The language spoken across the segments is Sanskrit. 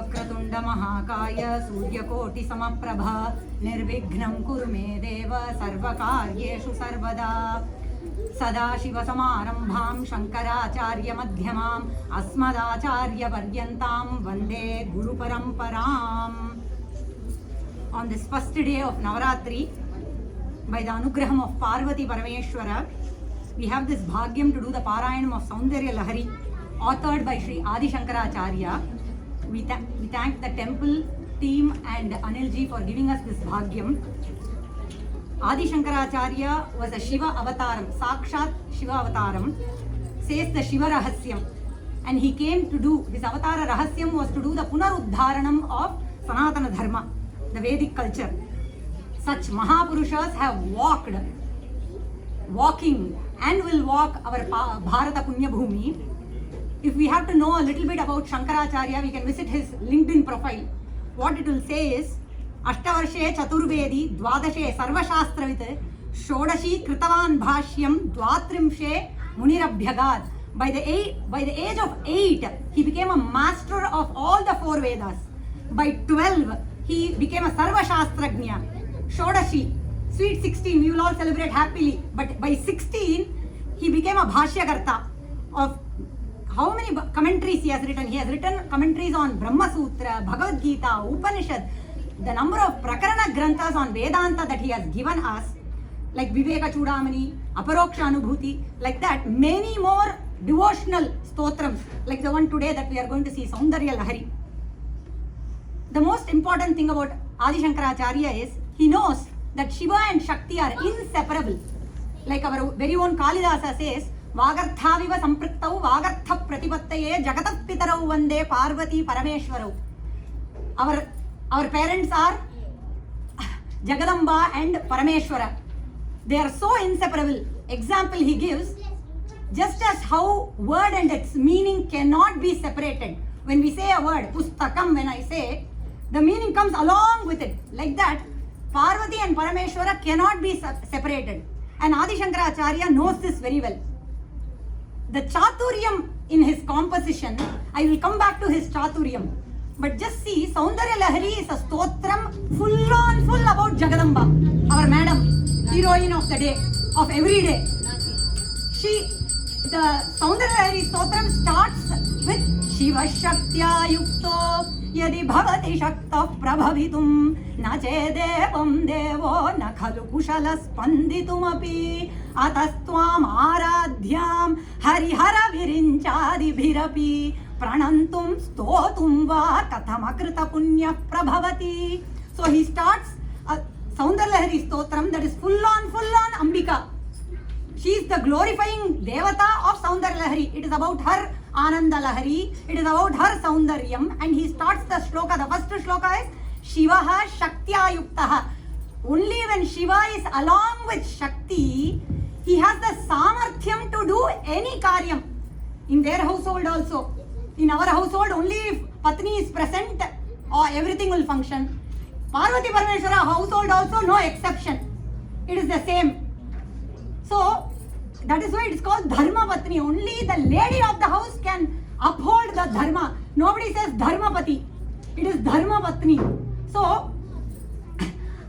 वक्रतुंड महाकाय सूर्यकोटि समप्रभा निर्विघ्नं कुरु मे देव सर्वकार्येषु सर्वदा सदाशिवसमारम्भां शङ्कराचार्यमध्यमाम् अस्मदाचार्यपर्यन्तां वन्दे गुरुपरम्पराम्. On this first day of Navaratri, by the anugraham of Parvati Parameshwara, we have this bhagyam to do the Parayanam of Saundarya Lahari, authored by Sri Adi Shankaracharya. We thank the temple team and Anilji for giving us this bhagyam. Adi Shankaracharya was a Shiva avataram, Sakshat Shiva avataram, says the Shiva Rahasyam. And he came to do, his avatara Rahasyam was to do the Punaruddharanam of Sanatana Dharma, the Vedic culture. Such Mahapurushas have walking and will walk our Bharata Punya Bhumi. If we have to know a little bit about Shankaracharya, we can visit his LinkedIn profile. What it will say is, Ashtavarshe Chaturvedi Dwadashe Sarvashastravit Shodashi Kritavan Bhashyam Dvatrimshe Munirabhyagad. By the age of 8, he became a master of all the 4 Vedas. By 12, he became a Sarvashastragnya. Shodashi, sweet 16, we will all celebrate happily. But by 16, he became a Bhashyakarta of how many commentaries he has written. He has written commentaries on Brahma Sutra, Bhagavad Gita, Upanishad. The number of Prakarana Granthas on Vedanta that he has given us, like Viveka Chudamani, Aparoksha Anubhuti, like that, many more devotional stotrams, like the one today that we are going to see, Saundarya Lahari. The most important thing about Adi Shankaracharya is, he knows that Shiva and Shakti are inseparable. Like our very own Kalidasa says, Vagarthaviva Sampriktau Vagartha Pratipattaye Jagatav Pitarau Vande Parvati Parameshwarau. Our parents are Jagadamba and Parameshwara. They are so inseparable. Example he gives, just as how word and its meaning cannot be separated. When we say a word, Pustakam, when I say, the meaning comes along with it. Like that, Parvati and Parameshwara cannot be separated. And Adi Shankaracharya knows this very well. The Chaturyam in his composition, I will come back to his Chaturyam. But just see, Saundarya Lahari is a stotram full about Jagadamba, our madam, heroine of the day, of every day. The Saundarya Lahari stotram starts with Shiva Shaktya Yukto Yadi Bhavati Shakta Prabhavitum Na Chedevam Devo Na Khalu Kushala Spanditum Api Atastvam Aradhyam Harihara Virinchadi Bhirapi Pranantum Stotum Va Kathamakrita Punya Prabhavati. So he starts a Saundarya Lahari stotram that is full on Ambika. She is the glorifying Devata of Saundarya Lahari. It is about her Ananda Lahari. It is about her Saundaryam. And he starts the shloka. The first shloka is Shivaha Shaktya Yuktaha. Only when Shiva is along with Shakti, he has the Samarthyam to do any karyam. In their household also. In our household, only if Patni is present, or everything will function. Parvati Parameshwara household also, no exception. It is the same. So, that is why it is called Dharma Patni. Only the lady of the house can uphold the Dharma. Nobody says Dharma Pati. It is Dharma Patni. So,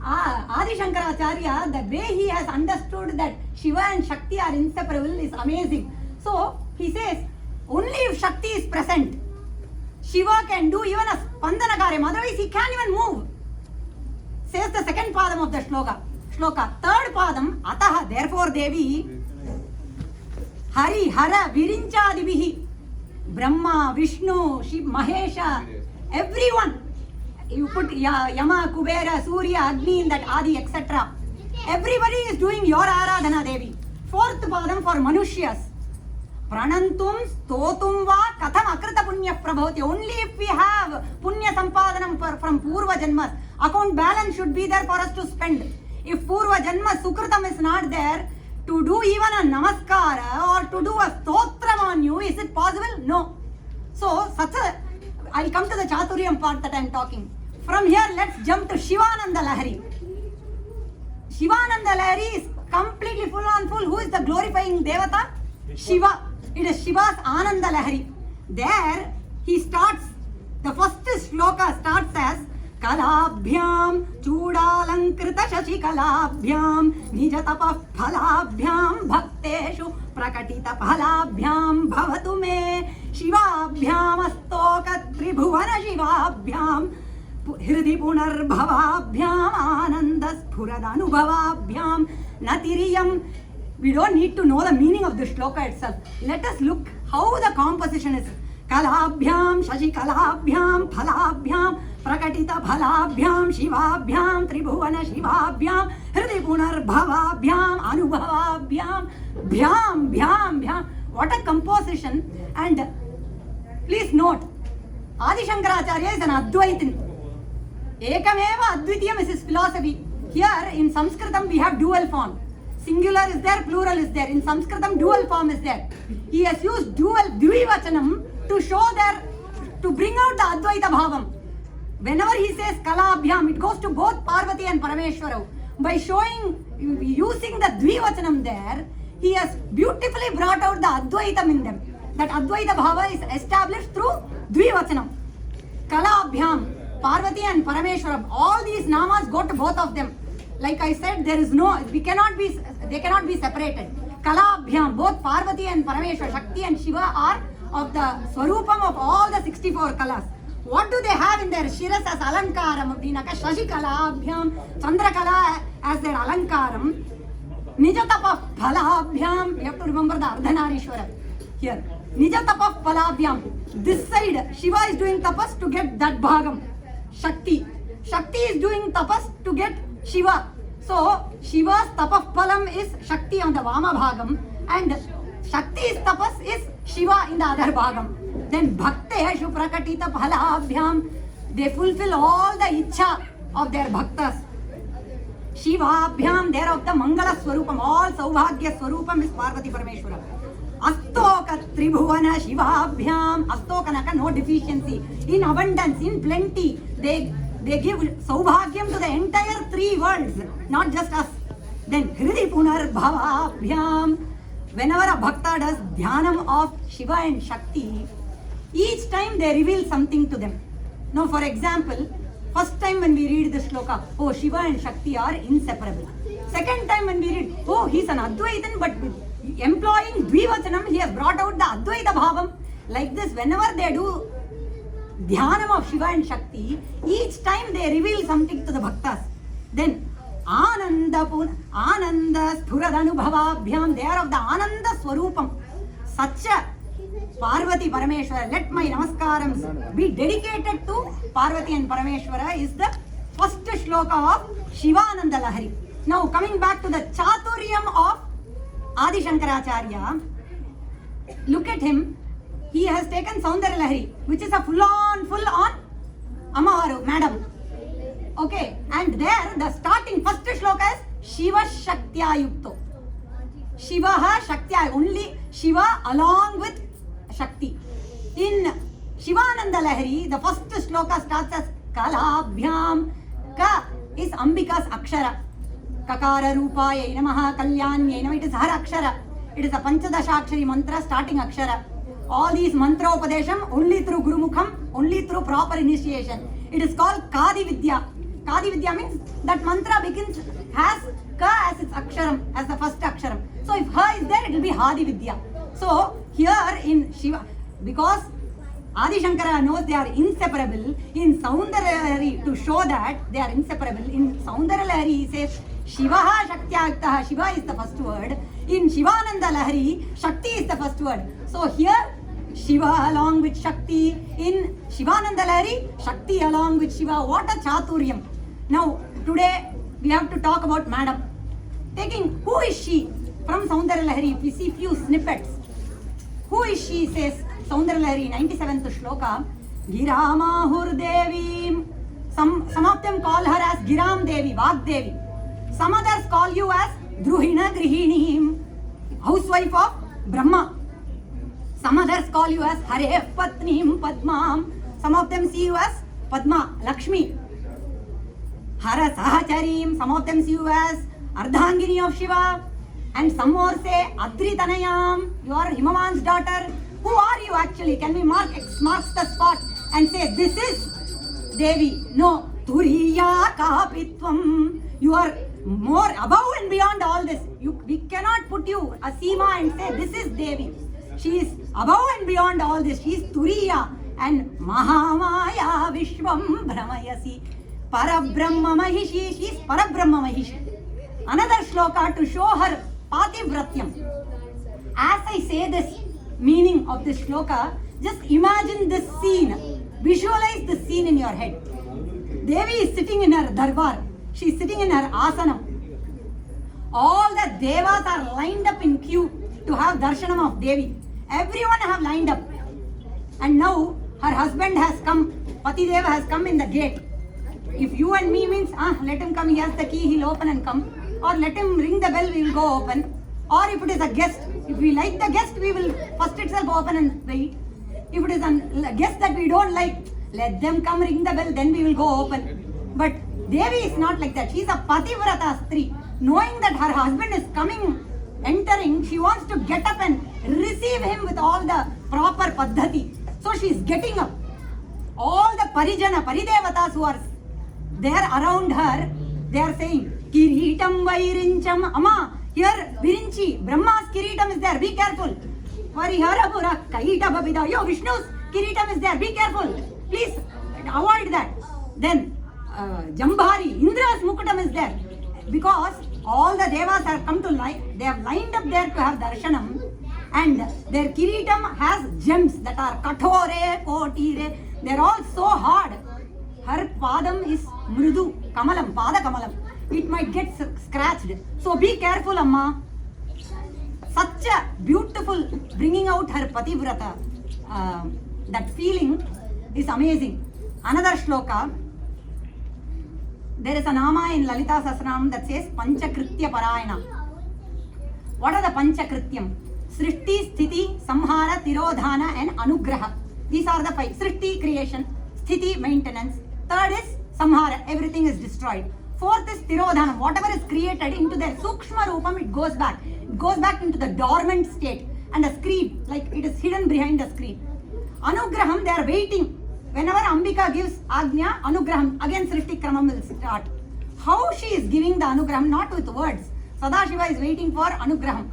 Adi Shankaracharya, the way he has understood that Shiva and Shakti are inseparable is amazing. So, he says, only if Shakti is present, Shiva can do even a Spandana Karyam. Otherwise, he can't even move. Says the second padam of the shloka. Third padam, Ataha, therefore Devi, Hari, Hara, Virinchadibihi, Brahma, Vishnu, Shiv, Mahesha, everyone. You put Yama, Kubera, Surya, Agni in that Adi, etc. Everybody is doing your Aradhana Devi. Fourth padam for Manushyas. Pranantum stotum va katham akrita punya prabhavati. Only if we have punya sampadhanam from Purva Janmas, account balance should be there for us to spend. If Purva Janma Sukritam is not there, to do even a Namaskara or to do a Stotram on you, is it possible? No. So, I'll come to the Chaturyam part that I am talking. From here, let's jump to Shivananda Lahari. Shivananda Lahari is completely full on full. Who is the glorifying Devata? Shiva. It is Shiva's Ananda Lahari. There, he starts The first shloka starts as Kalabhyam Chudalankrita Shashikalabhyam Nijatapah Phalabhyam Bhakteshu Prakatita Phalabhyam Bhavatu Me Shivabhyam Astoka Tribhuvana Shivabhyam Hridi Punarbhavabhyam Anandaspuradhanubhavabhyam Natiriyam. We don't need to know the meaning of the shloka itself. Let us look how the composition is. Kalabhyam, Shashikalabhyam, Phalabhyam, Prakatita Phalabhyam, Shivabhyam, Tribhuvana Shivabhyam, Hridi Punarbhavabhyam, Anubhavabhyam, Bhyam. What a composition. And please note, Adi Shankaracharya is an Advaitin. Ekameva Advitiyam is his philosophy. Here in Sanskritam we have dual form. Singular is there, plural is there. In Sanskritam, dual form is there. He has used dual dvivachanam to show there, to bring out the Advaita Bhavam. Whenever he says Kalabhyam, it goes to both Parvati and Parameshwara. By using the dvivachanam there, he has beautifully brought out the Advaitam in them. That Advaita Bhava is established through dvivachanam. Kalabhyam, Parvati and Parameshwara, all these namas go to both of them. Like I said, they cannot be separated. Kalabhyam, both Parvati and Parameshwara, Shakti and Shiva are of the Swarupam of all the 64 kalas. What do they have in their Shiras as Alankaram? Shashi Kalabhyam, Chandra Kala as their Alankaram. Nijatapah Phalabhyam, you have to remember the Ardhanarishwara here. Nijatapah Phalabhyam, this side Shiva is doing tapas to get that bhagam. Shakti is doing tapas to get Shiva. So Shiva's tapah phalam is Shakti on the Vama bhagam and Shakti's tapas is Shiva in the other bhagam. Then Bhakteshu Prakatita Phalabhyam, they fulfill all the ichha of their bhaktas. Shivabhyam, they are of the Mangala Swarupam, all Saubhagya Swarupam is Parvati Parameshwara. Astoka Tribhuvana Shivabhyam, Astokanaka, no deficiency, in abundance, in plenty. They give Saubhagyam to the entire three worlds, not just us. Then Hridi Punarbhavabhyam, whenever a bhakta does dhyanam of Shiva and Shakti, each time they reveal something to them. Now for example, first time when we read the shloka, oh Shiva and Shakti are inseparable. Second time when we read, oh he's an Advaitan but employing Dvivachanam, he has brought out the Advaita Bhavam. Like this, whenever they do dhyanam of Shiva and Shakti, each time they reveal something to the bhaktas. Then Ananda Spuradhanubhavabhyam, they are of the Ananda Swarupam. Such a Parvati Parameshwara, let my namaskarams be dedicated to Parvati and Parameshwara is the first shloka of Shivananda Lahari. Now coming back to the Chaturyam of Adi Shankaracharya, look at him. He has taken Saundarya Lahari, which is a full on Amavaru, madam. Okay, and there the starting first shloka is Shiva Shaktya Yukto. Shiva Shaktya, only Shiva along with Shakti. In Shivananda Lahari, the first shloka starts as Kalabhyam. Ka is Ambika's Akshara. Kakara Rupaya Namaha Kalyanyay Namaha. It is her Akshara. It is a Panchadashakshari mantra starting Akshara. All these mantra upadesham only through Gurumukham, only through proper initiation. It is called Kadi Vidya. Kadi Vidya means that mantra has Ka as its Aksharam, as the first Aksharam. So if Ha is there, it will be Hadi Vidya. So here in Shiva, because Adi Shankara knows they are inseparable, in Saundarya Lahari to show that they are inseparable, in Saundarya Lahari he says Shivaha Shaktya, Shiva is the first word. In Shivananda Lahari, Shakti is the first word. So here Shiva along with Shakti, in Shivananda Lahari, Shakti along with Shiva. What a Chaturyam. Now today we have to talk about Madam. Taking who is she from Saundarya Lahari, if we see few snippets. Who is she, says Saundarya Lahari, 97th shloka, Giramahur Devi. Some of them call her as Giram Devi, Vag Devi. Some others call you as Druhina Grihini, housewife of Brahma. Some others call you as Hare Patnim Padmam. Some of them see you as Padma, Lakshmi. Hara Sahacharim. Some of them see you as Ardhangini of Shiva. And some more say Adri Tanayam. You are Himavan's daughter. Who are you actually? Can we mark the spot? and say, this is Devi. No, Turiya Kapitvam. You are more above and beyond all this. We cannot put you a Seema and say, this is Devi. She is above and beyond all this. She is Turiya and Mahamaya Vishwam Brahmayasi. Parabrahma Mahishi. She is Parabrahma Mahishi. Another shloka to show her Pativratyam. As I say this meaning of this shloka, just imagine this scene. Visualize this scene in your head. Devi is sitting in her darbar. She is sitting in her asanam. All the devas are lined up in queue to have darshanam of Devi. Everyone have lined up. And now her husband has come. Pati Deva has come in the gate. If you and me means, let him come, he has the key, he'll open and come. Or let him ring the bell, we will go open. Or if it is a guest, if we like the guest, we will first itself open and wait. If it is a guest that we don't like, let them come ring the bell, then we will go open. But Devi is not like that. She is a Pativrata Stri. Knowing that her husband is coming, entering, she wants to get up and receive him with all the proper paddhati. So she is getting up. All the Parijana, Paridevatas who are there around her, they are saying, Kiritam Vairincham Amma. Here, Virinchi, Brahma's Kiritam is there, be careful. Variharapura, Kaita Babida, yo, Vishnu's Kiritam is there, be careful. Please avoid that. Then, Jambhari, Indra's Mukutam is there. Because all the devas have come to line, they have lined up there to have darshanam. And their Kiritam has gems that are Kathore, Kotire. They are all so hard. Her Padam is Mrudu, Kamalam, Pada Kamalam. It might get scratched. So be careful, Amma. Such a beautiful bringing out her Pativrata. That feeling is amazing. Another shloka. There is a nama in Lalita Sahasranam that says Panchakritya Parayana. What are the Panchakrityam? Srishti, Sthiti, Samhara, Tirodhana and Anugraha. These are the five. Srishti, creation. Sthiti, maintenance. Third is Samhara, everything is destroyed. Fourth is Tirodhanam, whatever is created into their Sukshma Rupam, it goes back. It goes back into the dormant state. And a screen, like it is hidden behind a screen. Anugraham, they are waiting. Whenever Ambika gives Agnya, Anugraham, again Srishti Kramam will start. How she is giving the Anugraham, not with words. Sadashiva is waiting for Anugraham.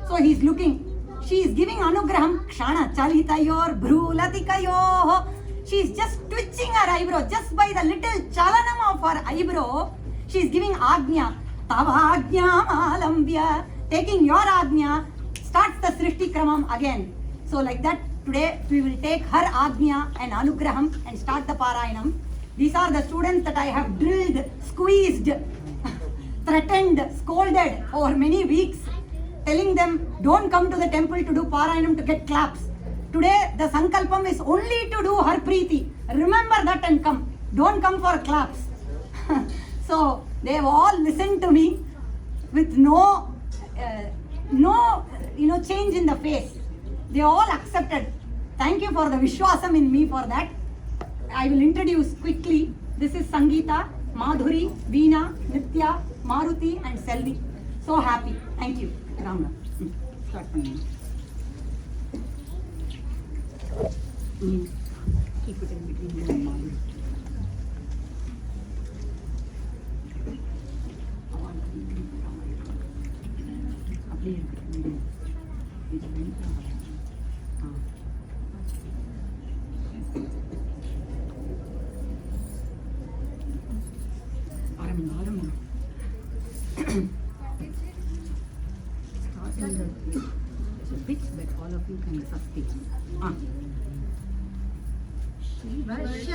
So he is looking. She is giving Anugraham, Kshana Chalitayor, Bhrulatikayo. She is just twitching her eyebrow, just by the little chalanam of her eyebrow. She is giving Agnya. Tava Agnya Malambya. Taking your Agnya, starts the Srishti Kramam again. So like that, today we will take her Agnya and Anugraham and start the Parayanam. These are the students that I have drilled, squeezed, threatened, scolded for many weeks, telling them, don't come to the temple to do Parayanam to get claps. Today, the Sankalpam is only to do her Preeti. Remember that and come. Don't come for claps. So, they have all listened to me with no change in the face. They all accepted. Thank you for the Vishwasam in me for that. I will introduce quickly. This is Sangeeta, Madhuri, Veena, Nitya, Maruti and Selvi. So happy. Thank you. Ramna. Start from me. Keep it in between you and Madhuri.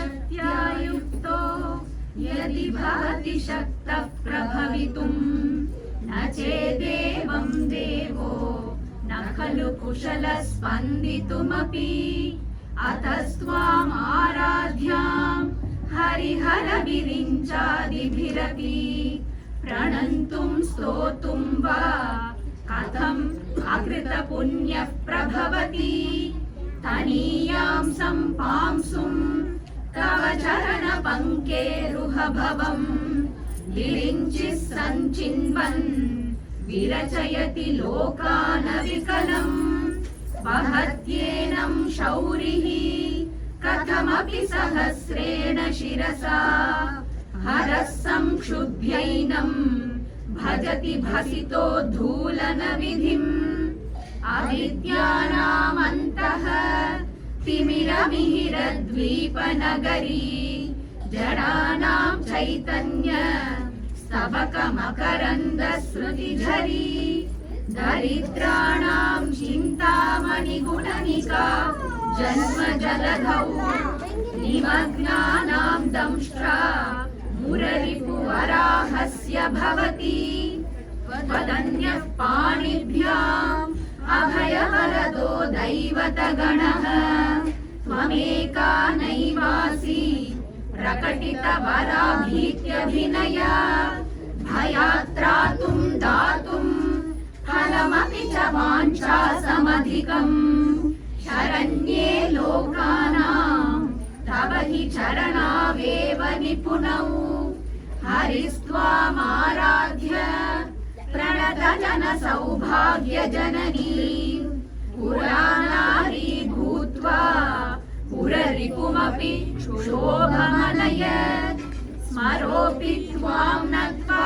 शिवशक्त्यायुक्तो यदि भवति शक्तः प्रभवितुं न चेदेवं देवो न खलु कुशलः स्पन्दितुमपि अतस्त्वाम् आराध्यां हरिहरविरिञ्चादिभिरपि प्रणन्तुं स्तोतुं वा कथम् अकृतपुण्यः प्रभवति तनीयां सम्पांसुं तव चरणपङ्केरुहभवम् विरिञ्चिः सञ्चिन्वन् विरचयति लोकानविकलम् वहत्येनं शौरिः कथं कथमपि सहस्रेण शिरसा हरः संक्षुभ्यैनं भजति भसितोद्धूलनविधिम् अविद्यानामन्तः तिमिरमिहिरद्वीपनगरी जडानां चैतन्य स्तबकमकरन्दस्रुतिझरी दरिद्राणां चिन्तामणिगुणनिका जन्मजलधौ निमग्नानां दंष्ट्रा मुररिपुवराहस्य भवति त्वदन्यः पाणिभ्याम् अभयवरदो दैवतगणः त्वमेका नैवासि प्रकटितवराभीत्यभिनया भयात्रातुं दातुं फलमपि च वाञ्छासमधिकम् शरण्ये लोकानां तव हि चरणावेव निपुणौ हरिस्त्वामाराध्य प्रणतजनसौभाग्यजननी पुराणारी भूत्वा पुररिपुमपि शोभमनयत् स्मरोऽपि त्वां नत्वा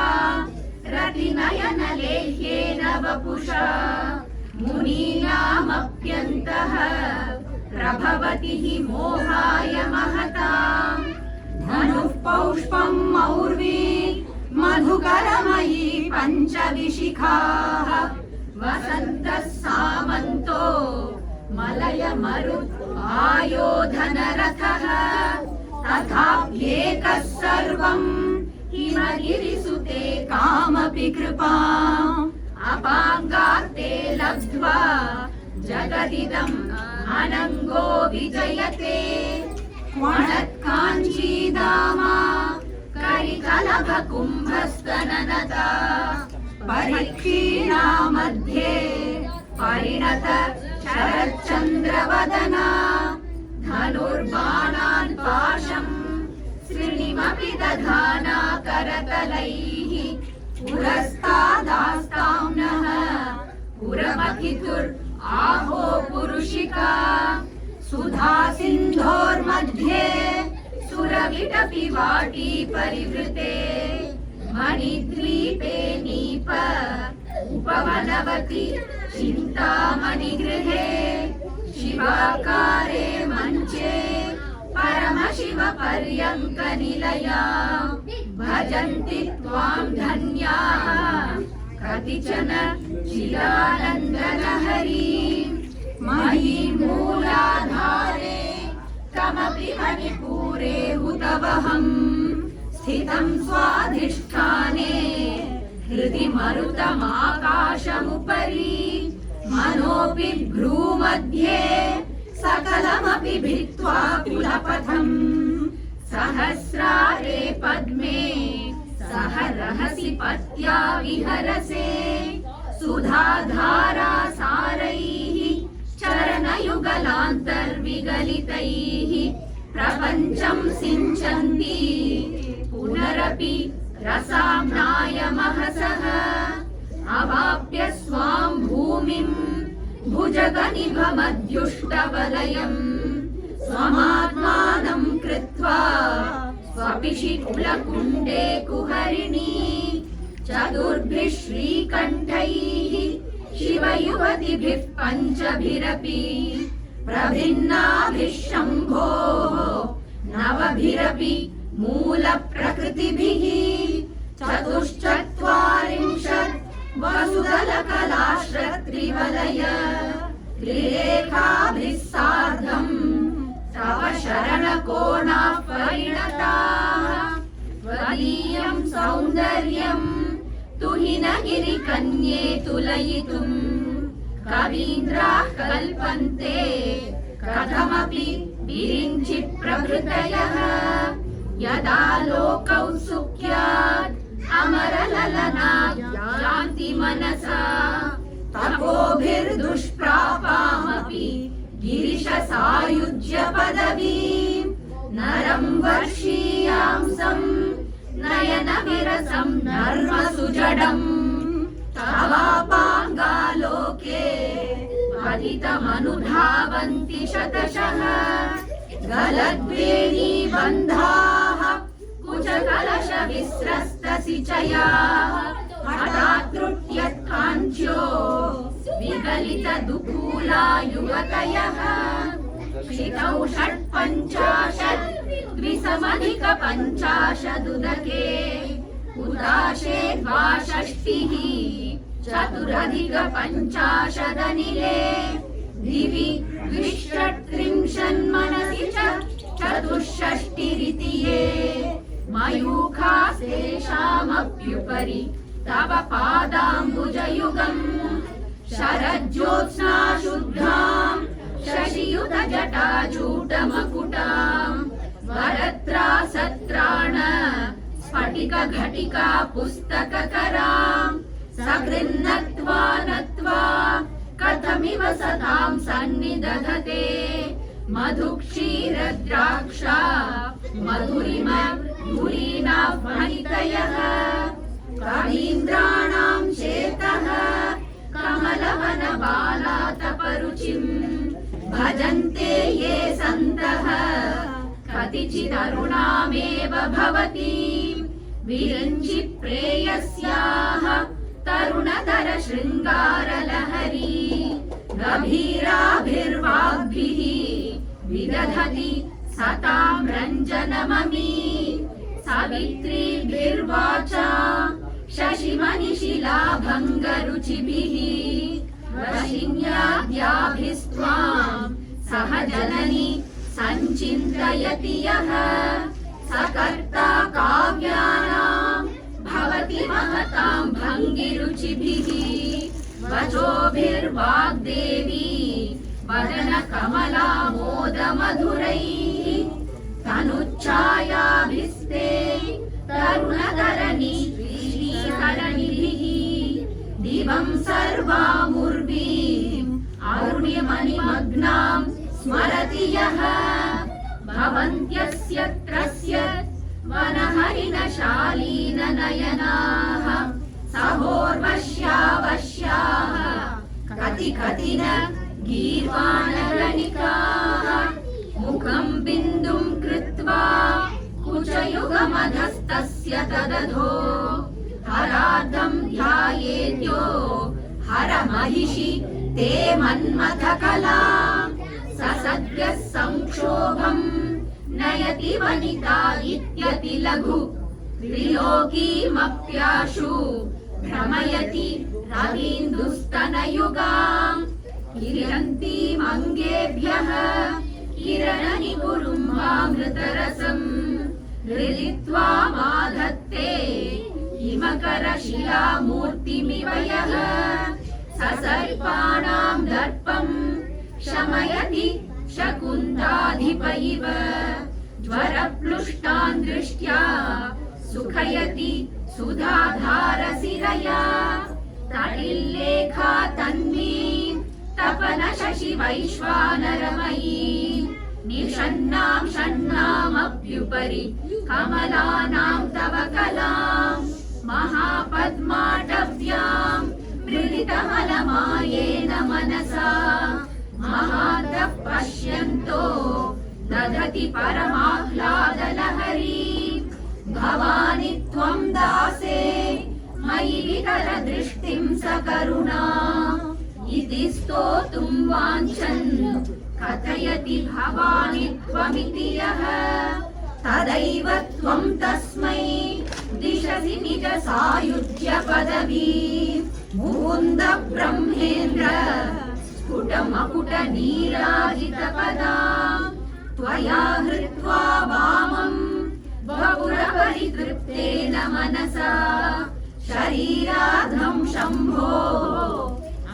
रतिनयनलेह्येन वपुषा मुनीनामप्यन्तः प्रभवति हि मोहाय महताम् धनुः पौष्पं मौर्वी मधुकरमयी पञ्चविशिखाः वसन्तः सामन्तो मलयमरुत् आयोधनरथः तथाप्येकः सर्वम् हिमगिरिसुते कामपि कृपाम् अपाङ्गार्ते लब्ध्वा जगदिदम् अनङ्गो विजयते वणत्काञ्चीदामा करिकलभकुम्भस्तननता परिक्षीणा मध्ये परिणत शरच्चन्द्रवदना धनुर्बाणान् पाशम् श्रीणिमपि दधाना करतलैः पुरस्तादास्तां नः पुरमथितुर् आहो पुरुषिका सुधा सिन्धोर्मध्ये सुरविटपि वाटी परिवृते मणिद्वीपे नीप उपवनवति चिन्तामणिगृहे शिवाकारे मञ्चे परमशिवपर्यङ्कनिलया भजन्ति त्वां धन्याः कतिचन चिदानन्दलहरीं महीमूलाधारे कमपि मणिपूरे हुतवहम् स्थितं स्वाधिष्ठाने हृदि मरुतमाकाशमुपरि मनोऽपि भ्रूमध्ये सकलमपि भित्त्वा कुलपथम् सहस्रारे पद्मे सह रहसि पत्या विहरसे सुधाधारा सारैः चरणयुगलान्तर्विगलितैः प्रपञ्चं सिञ्चन्ति पुनरपि रसाम्नाय महसः अवाप्य स्वां भूमिं भुजगनिभमध्युष्टवलयम् स्वमात्मानं कृत्वा स्वपिशि कुलकुण्डे कुहरिणी चतुर्भिः श्रीकण्ठैः शिवयुवतिभिः पञ्चभिरपि प्रभिन्नाभिः शम्भोः नवभिरपि मूलप्रकृतिभिः चतुश्चत्वारिंशत् वसुदलकलाश्रत्रिवलय त्रिरेखाभिः सार्धम् तव शरणकोणाः परिणताः त्वदीयं सौन्दर्यम् तुहिनगिरिकन्ये तुलयितुम् कवीन्द्राः कल्पन्ते कथमपि विरिञ्चि प्रभृतयः यदा लोकौत्सुक्यात् अमरललना यान्ति मनसा तपोभिर्दुष्प्रापामपि गिरिशसायुज्य पदवीम् नरं वर्षीयांसं नयनविरसं नर्मसुजडम् तवापाङ्गालोके पतितमनुधावन्ति शतशः गलद्वेणी बन्धाः कुचकलशविस्रस्तसिचयाः हठात्त्रुट्यत्काञ्च्यो विगलितदुकूला युवतयः क्षितौ 850 उदाशे 62 चतुरधिकपञ्चाशदनिले दिवि 230 मनसि च 64 मयूखास्तेषामप्युपरि तव पादाम्बुजयुगम् शरज्योत्स्ना शुद्धाम् शशियुतजटाचूटमकुटाम् वरत्रासत्राण स्फटिकघटिका पुस्तककराम् सगृह्णत्वा नत्वा कथमिव सतां सन्निदधते मधुक्षीरद्राक्षा मधुरिमधुरीनाह्वनितयः कवीन्द्राणां चेतः कमलवनबालातपरुचिम् भजन्ते ये सन्तः कतिचिदरुणामेव भवति विरञ्चि प्रेयस्याः तरुणतर शृङ्गारलहरी गभीराभिर्वाग्भिः विदधति सतां रञ्जनममी सावित्रीभिर्वाचा शशिमनिशिलाभङ्गरुचिभिः वशिन्याद्याभिस्त्वां सह जननी सञ्चिन्तयति यः सकर्ता काव्यानां भवति महतां भङ्गिरुचिभिः वचोभिर्वाग्देवी वदनकमलामोदमधुरैः तनुच्छायाभिस्ते तरुणधरणिः दिवं सर्वामुर्वीम् अरुणिमणिमग्नां स्मरति यः भवन्त्यस्यत्रस्य वनहरिणशालीननयनाः सहोर्वश्यावश्याः कतिकतिन गीर्वाणगणिकाः मुखं बिन्दुं कृत्वा कुचयुगमधस्तस्य तदधो हरार्धं ध्यायेद्यो हरमहिषि ते मन्मथकला ससद्यः संक्षोभम् नयति वनिता इत्यति लघु त्रिलोकीमप्याशु भ्रमयति रवीन्दुस्तनयुगाम् किरन्तीमङ्गेभ्यः किरणनिकुरुम्बामृतरसम् हृदित्वा माधत्ते हिमकरशिलामूर्तिमिव यः ससर्पाणां दर्पम् शमयति शकुन्ताधिप इव ज्वरप्लुष्टान् दृष्ट्या सुखयति सुधाधारसिरया तटिल्लेखा तन्वीं तपन शशि वैश्वानरमयी निषण्णां षण्णामप्युपरि कमलानां तव कलां महापद्माटव्यां मृदितमलमायेन मनसा महान्तः पश्यन्तो दधति परमाह्लादलहरी भवानि त्वं दासे मयि विकलदृष्टिं सकरुणा इति स्तोतुं वाञ्छन् कथयति भवानि त्वमिति यः तदैव त्वं तस्मै दिशसि निज सायुज्य पदवी मुकुन्द ब्रह्मेन्द्र स्फुटमकुट नीराजितपदा त्वया हृत्वा वामम् बहुरपरितृप्तेन मनसा शरीराधं शम्भो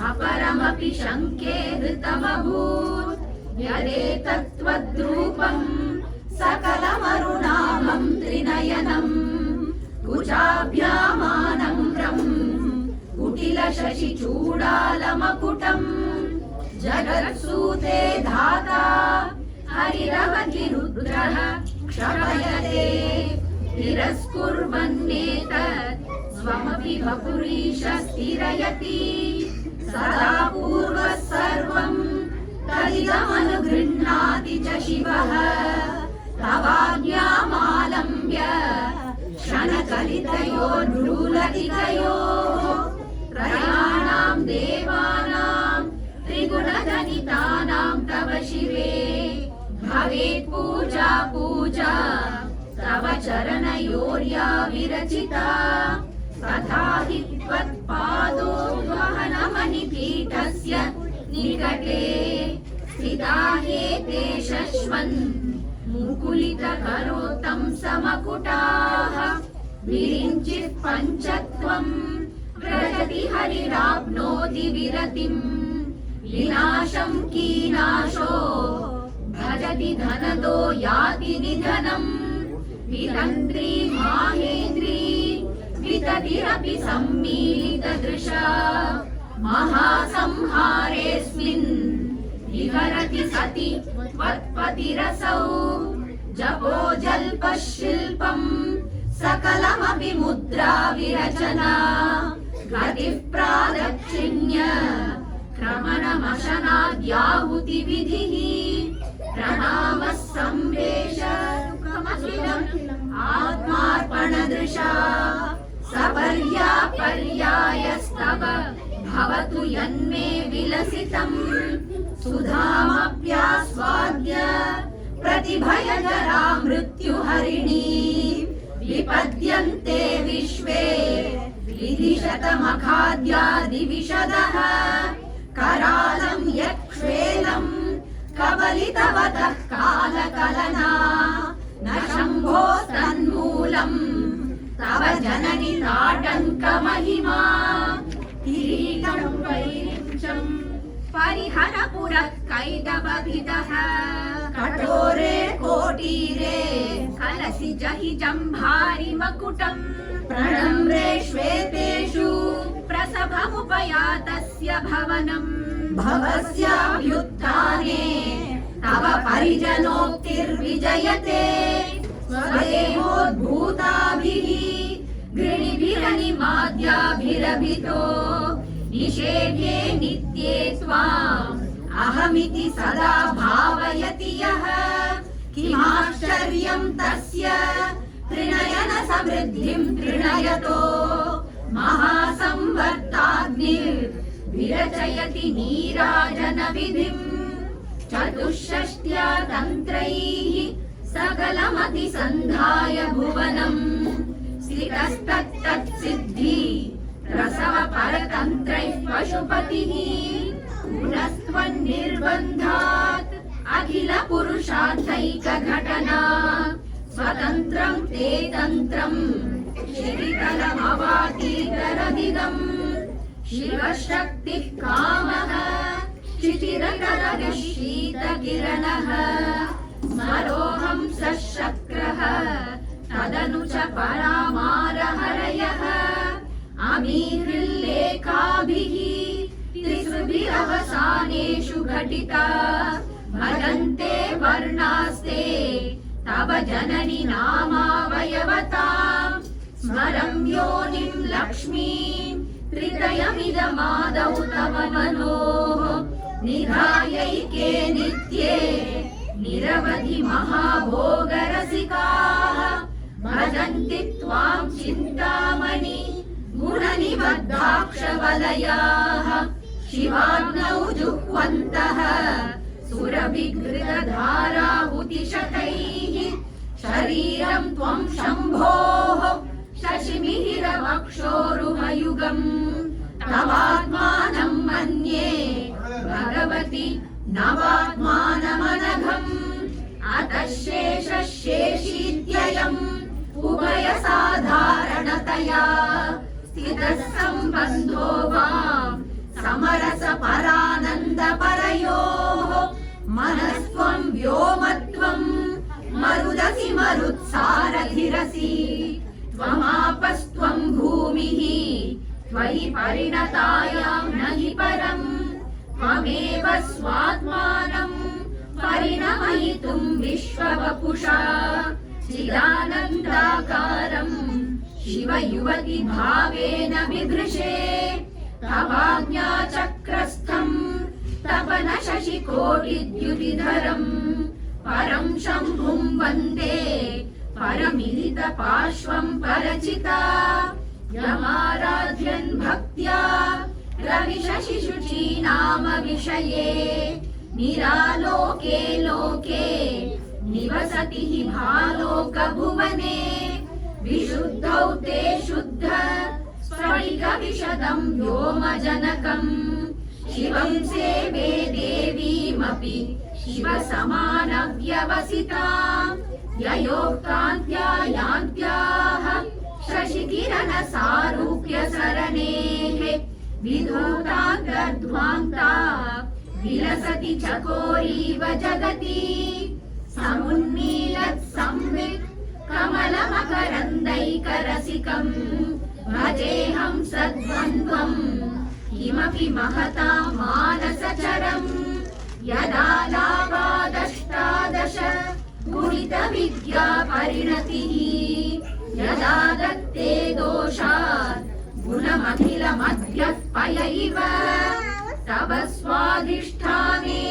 अपरमपि शङ्के हृतमभूत् यदेतत्त्वद्रूपम् सकलमरुणाभं त्रिनयनम् कुचाभ्यामानम्रम् कुटिलशशिचूडालमकुटम् जगत्सूते धाता हरिरवति रुद्रः क्षमयते तिरस्कुर्वन्नेतत् स्वमपि वपुरीश स्थिरयति सदा पूर्वः सर्वम् तदिदमनुगृह्णाति च शिवः तवाज्ञामालम्ब्य क्षणकलितयोर्भ्रूलतिकयोः त्रयाणां देवानां त्रिगुणजनितानां तव शिवे भवेत् पूजा पूजा तव चरणयोर्या विरचिता तथा हि त्वत्पादोद्वहनमणिपीठस्य निकटे स्थिता हेते शश्वन् मुकुलितकरोत्तं समकुटाः विरिञ्चित् पञ्चत्वं व्रजति हरिराप्नोति विरतिम् विनाशं कीनाशो भजति धनदो याति निधनम् वितन्त्री माहेन्द्री विततिरपि सम्मीलितदृशा महासंहारेऽस्मिन् विहरति सति त्वत्पतिरसौ जपो जल्पः शिल्पम् सकलमपि मुद्रा विरचना गतिः प्रादक्षिण्य क्रमणमशनाद्याहुतिविधिः प्रणामः संवेशमखिलम् आत्मार्पणदृशा सपर्यापर्यायस्तव भवतु यन्मे विलसितम् सुधामप्यास्वाद्य प्रतिभयजरा मृत्युहरिणी विपद्यन्ते विश्वे विधिशतमखाद्यादिविशदः करालं यक्ष्वेलं कबलितवतः कालकलना न शम्भोस्तन्मूलम् तव जननि ताटङ्कमहिमा किरीटं वैरिञ्चं परिहर पुरः कैटभभिदः कठोरे कोटीरे कलसि जहि जम्भारि मकुटम् प्रणम्रे श्वेतेषु प्रसभमुपयातस्य भवनम् भवस्याभ्युत्थाने तव परिजनोक्तिर्विजयते स्वदेहोद्भूताभिः गृणिभिरनिमाद्याभिरभितो निषेव्ये नित्ये त्वाम् अहमिति सदा भावयति यः किमाश्चर्यं तस्य त्रिनयन समृद्धिं त्रिणयतो महासंवर्ताग्निर्विरचयति नीराजन विधिम् चतुष्षष्ट्या तन्त्रैः सकलमतिसन्धाय भुवनम् स्थितस्तत्तत्सिद्धि प्रसव परतन्त्रैः पशुपतिः पुनस्त्वन्निर्बन्धात् अखिल पुरुषार्थैकघटना स्वतन्त्रं ते तन्त्रम् शिरितलमवातीतरदिदम् शिवशक्तिः कामः क्षितिरकरविः शीतकिरणः स्मरोऽहं सशक्रः तदनु च परामारहरयः अमीहृल्लेखाभिः त्रिसृभिरवसानेषु घटिता भजन्ते वर्णास्ते तव जननि नामावयवताम् स्मरं योनिं लक्ष्मीं त्रितयमिदमादौ तव मनोः निधायैके नित्ये निरवधि महाभोगरसिकाः भजन्ति त्वां चिन्तामणि गुणनिबद्धाक्षवलयाः शिवाग्नौ जुह्वन्तः सुरभिघृतधाराहुतिशतैः शरीरं त्वं शम्भोः शशिमिहिरवक्षोरुहयुगम् तवात्मानं मन्ये भगवति नवात्मानमनघम् अतः शेषशेषीत्ययम् उभयसाधारणतया स्थितः सम्बन्धो वा समरसपरानन्दपरयोः मनस्त्वं व्योमत्वं मरुदसि मरुत्सारधिरसि त्वमापस्त्वं भूमिः त्वयि परिणतायां न हि परम् त्वमेव स्वात्मानं परिणमयितुं विश्ववपुषा चिदानन्दाकारम् शिवयुवति भावेन बिभृशे तवाज्ञाचक्रस्थम् तपन शशिकोटिद्युतिधरम् परं शम्भुं वन्दे परमिलितपार्श्वं परचिता यमाराध्यन् भक्त्या रविशशिशुची नाम विषये निरालोके लोके निवसति हि भालोकभुवने विशुद्धौ ते शुद्ध स्फटिकविशदं व्योमजनकम् शिवं सेवे देवीमपि शिवसमानव्यवसिताम् ययोक्तान्त्या यान्त्याः शशिकिरणसारूप्यसरणेः विधूतान्तर्ध्वान्ता विलसति चकोरीव जगति समुन्मीलत् संवित् कमलमकरन्दैकरसिकम् भजेऽहं सद्वन्द्वम् किमपि महता मानसचरम् यदा लाभादष्टादश गुणितविद्या परिणतिः यदा दत्ते दोषात् गुणमखिलमध्यः पय इव तव स्वाधिष्ठाने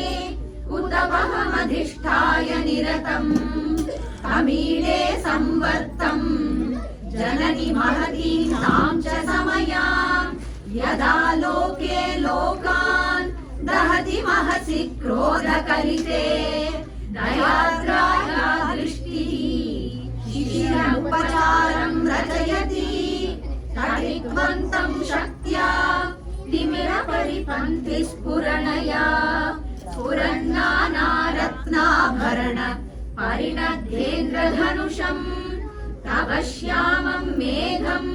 उत वहमधिष्ठाय निरतम् अमीडे संवर्तम् जननि महतीं च समयाम् यदा लोके लोकान् दहति महसि क्रोधकलिते दयाद्राया दृष्टिः शिशिरमुपचारं रचयति तडिग्वन्तं शक्त्या तिमिरपरिपन्थिस्फुरणया स्फुरन्नानारत्नाभरण परिणध्येन्द्रधनुषम् तव श्यामं मेघं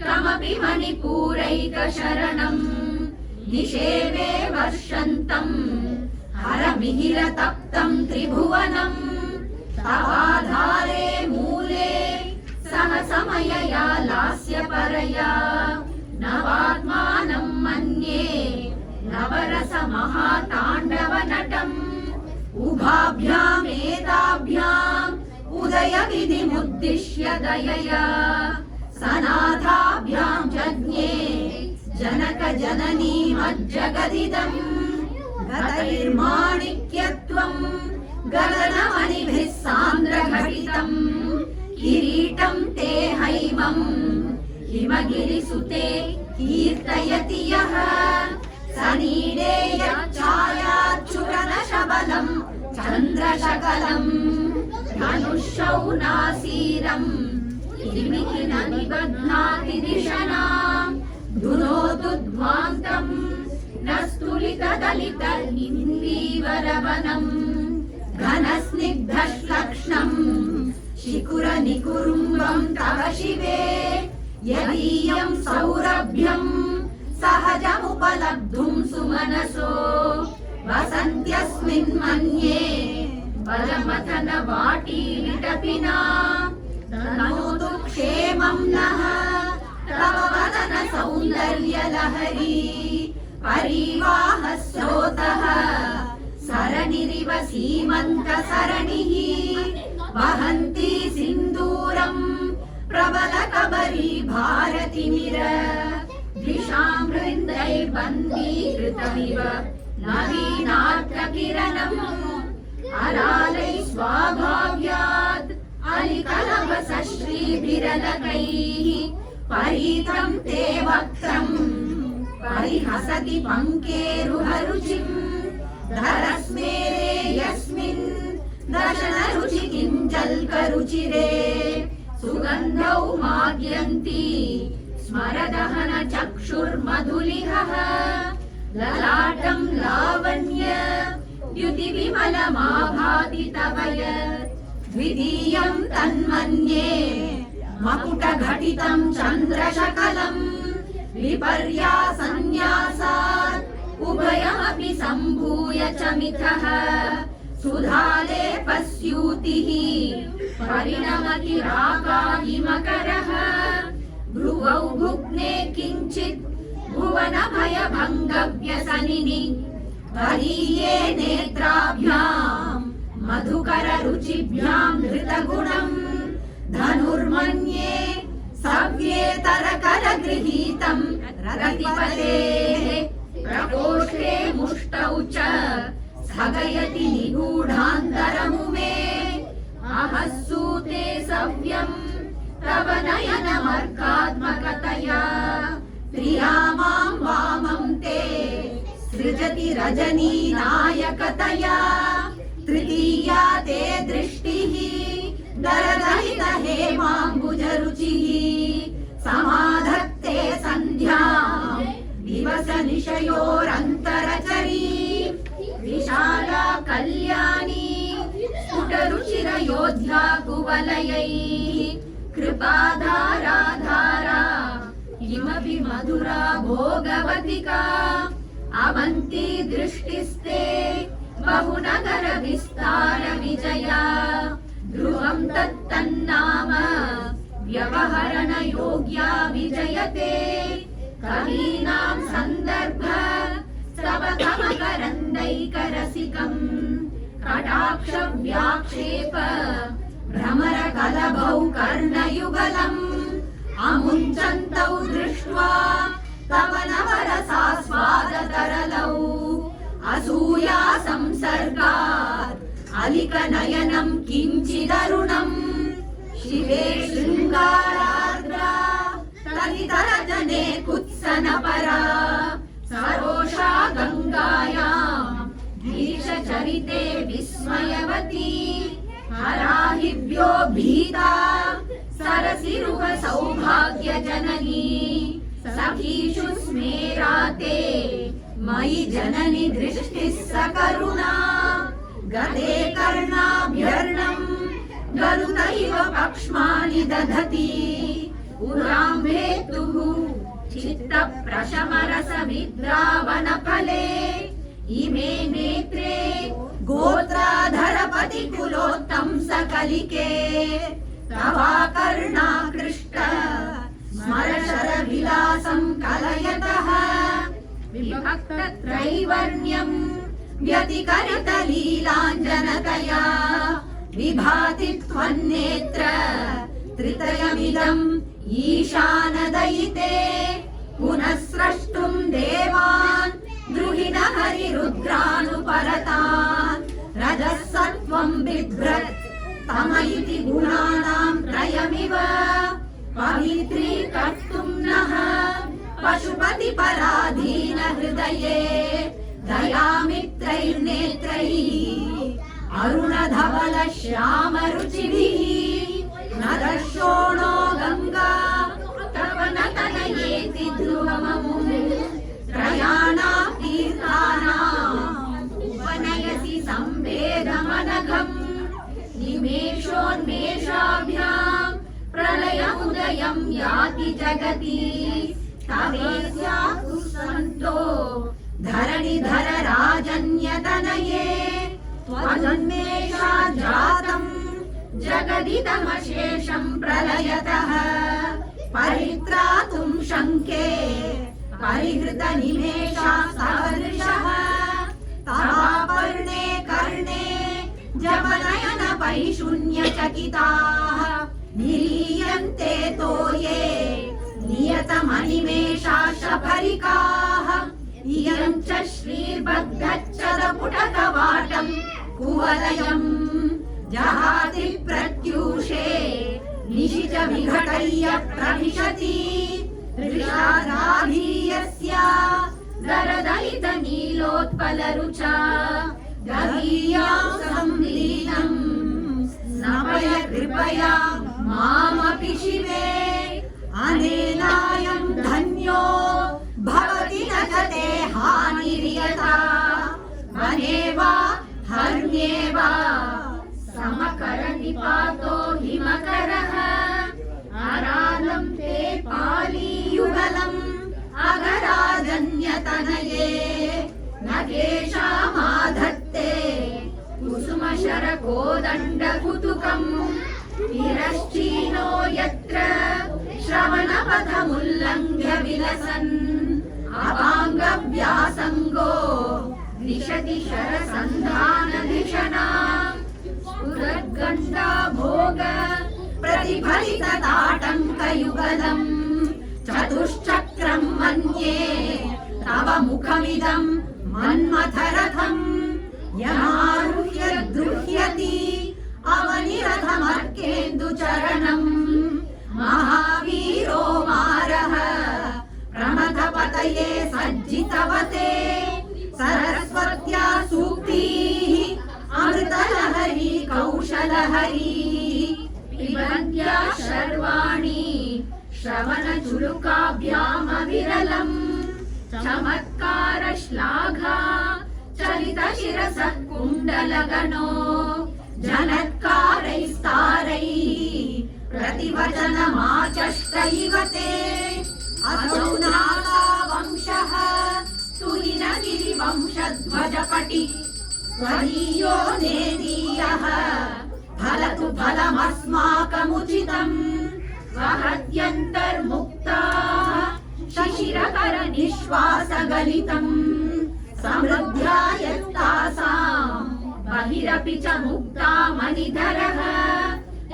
कमपि मणिपूरैकशरणम् निषेवे वर्षन्तम् हरमिहिरतप्तं त्रिभुवनम् तवाधारे मूले सहसमयया लास्यपरया नवात्मानं मन्ये नवरसमहाताण्डवनटम् उभाभ्यामेताभ्याम् उदयविधिमुद्दिश्य दयया सनाथाभ्यां जज्ञे जनक जननीमज्जगदिदम् गतैर्माणिक्यत्वम् गगनमणिभिः सान्द्रघटितम् किरीटं ते हैमम् हिमगिरिसुते कीर्तयति यः सनीडे यच्छायाच्छुरनशबलम् चन्द्रशकलम् धनुषौ नासीरम् किमिति न निबध्नाति दिशनाम् धुनोतु ध्वान्तम् न स्तुलितदलितनिन्दीवरवनम् घनस्निग्धश्लक्ष्णम् शिखुरनिकुरुम्बम् तव शिवे यदीयम् सौरभ्यम् सहजमुपलब्धुम् सुमनसो वसन्त्यस्मिन् मन्ये बलमथन वाटीविटपिना तनोतु क्षेमम् नः तव वदन सौन्दर्यलहरी परिवाह स्रोतः सरणिरिव सीमन्तसरणिः वहन्ती सिन्दूरम् प्रबलकबरी भारतिमिर दिशां वृन्दैर्बन्दीकृतमिव नवीनार्ककिरणम् अरालैः स्वाभाव्यात् अलिकलभसश्रीभिरलकैः परीतं ते वक्त्रम् परिहसति पङ्केरुहरुचिम् धरस्मेरे यस्मिन् दशनरुचि किञ्जल्करुचिरे सुगन्धौ माद्यन्ति स्मरदहन चक्षुर्मधुलिहः ललाटं लावण्य द्युतिविमलमाभाति तव यत् द्वितीयं तन्मन्ये मकुटघटितं चन्द्रशकलम् विपर्यासन्न्यासात् उभयमपि सम्भूय च मिथः सुधालेपस्यूतिः परिणमति रागाहिमकरः भ्रुवौ भुग्ने किञ्चित् भुवनभयभङ्गव्यसनिनि करीये नेत्राभ्याम् मधुकररुचिभ्यां धृतगुणम् धनुर्मन्ये सव्येतरकरगृहीतम् रतिपतेः प्रकोष्ठे मुष्टौ च स्थगयति निगूढान्तरमुमे अहस्सूते सव्यम् तव नयनमर्कात्मकतया प्रिया मां वामं ते सृजति रजनी नायकतया तृतीया ते दृष्टिः दरदलित हेमाम्बुजरुचिः समाधत्ते सन्ध्या दिवस निशयोरन्तरचरी विशाला कल्याणी स्फुटरुचिरयोध्या कुवलयै कृपाधारा धारा किमपि मधुरा भोगवतिका अवन्ती दृष्टिस्ते बहुनगर विस्तार विजया ध्रुवं तत्तन्नाम व्यवहरण योग्या विजयते कवीनां सन्दर्भ स्तवकमकरन्दैकरसिकम् कटाक्ष व्याक्षेप भ्रमर कलभौ कर्णयुगलम् अमुञ्चन्तौ दृष्ट्वा तव नवरसास्वादतरलौ असूया संसर्गात् अलिकनयनं किञ्चिदरुणम् शिवे शृङ्गारार्द्रा तदितरजने कुत्सनपरा सरोषा गङ्गायाम् गिरिशचरिते विस्मयवती हराहिभ्यो भीता सरसिरुह सौभाग्यजननी सखीषु स्मेराते मयि जननि दृष्टिः सकरुणा गते कर्णाभ्यर्णम् गरुदैव पक्ष्माणि दधति उराम्भेतुः चित्तप्रशमरसविद्रावनफले इमे नेत्रे गोत्राधरपतिकुलोत्तं सकलिके तवाकर्णाकृष्ट स्मरशरविलासं कलयतः विभक्तत्रैवर्ण्यम् व्यतिकरितलीलाञ्जनतया विभाति त्वन्नेत्र त्रितयमिदम् ईशानदयिते पुनः स्रष्टुम् देवान् द्रुहिण हरिरुद्रानुपरतान् रजः सत्त्वम् बिभ्रत् तम इति गुणानाम् त्रयमिव पवित्रीकर्तुम् नः पशुपति पराधीन हृदये दयामित्रैर्नेत्रैः अरुणधवल श्यामरुचिभिः नरशोणो गङ्गा तव नतनयेति ध्रुवममुम् त्रयाणां तीर्थानाम् उपनयसि संवेदमनघम् निमेषोन्मेषाभ्याम् प्रलयमुदयं याति जगति तवेस्यातु सन्तो धरणिधर राजन्यतनये त्वदन्वेषात् जातम् जगदिदमशेषं प्रलयतः परित्रातुं शङ्के परिहृतनिमेषा सदृशः तवापर्णे कर्णे जपनयन पैशून्यचकिताः निरीयन्ते तोये नियतमनिमेषा शफरिकाः इयं च श्रीर्बद्धच्छदपुटकवाटं कुवलयम् जहाति प्रत्यूषे निशिच विघटय्य प्रविशति दृशाराधीयस्या दरदलित नीलोत्पलरुचा गरीयां संलीनम् स्नपय कृपया मामपि शिवे अनेनायं धन्यो भवति न च ते हानिर्यथा वने वा हर्म्ये वा समकरनिपातो हिमकरः अरालं ते पालीयुगलम् अगराजन्यतनये न केषामाधत्ते कुसुमशरकोदण्डकुतुकम् विरश्चीनो यत्र श्रवणपथमुल्लङ्घ्य विलसन् अपाङ्गव्यासङ्गो दिशति शरसन्धानधिषणा उदद्गण्डा भोग प्रतिफलितताटङ्कयुगलम् चतुश्चक्रम् मन्ये तव मुखमिदम् मन्मथरथम् यमारुह्य द्रुह्यति अवनिरथमर्केन्दुचरणम् महावीरो मारः प्रमथपतये सज्जितवते सरस्वत्या सूक्तिः अमृतलहरी कौशलहरी पिबन्त्या शर्वाणि श्रवणचुलुकाभ्यामविरलम् चमत्कार श्लाघा चलितशिरसः कुण्डलगणो जनत्कारैस्तारैः प्रतिवचनमाचष्ट इव ते असौ नागावंशः तुहिनगिरिवंशध्वजपटि त्वदीयो नेदीयः फलतु फलमस्माकमुचितम् वहत्यन्तर्मुक्ताः शिशिरकरनिःश्वासगलितम् समृद्ध्या यत्तासाम् बहिरपि च मुक्ता मणिधरः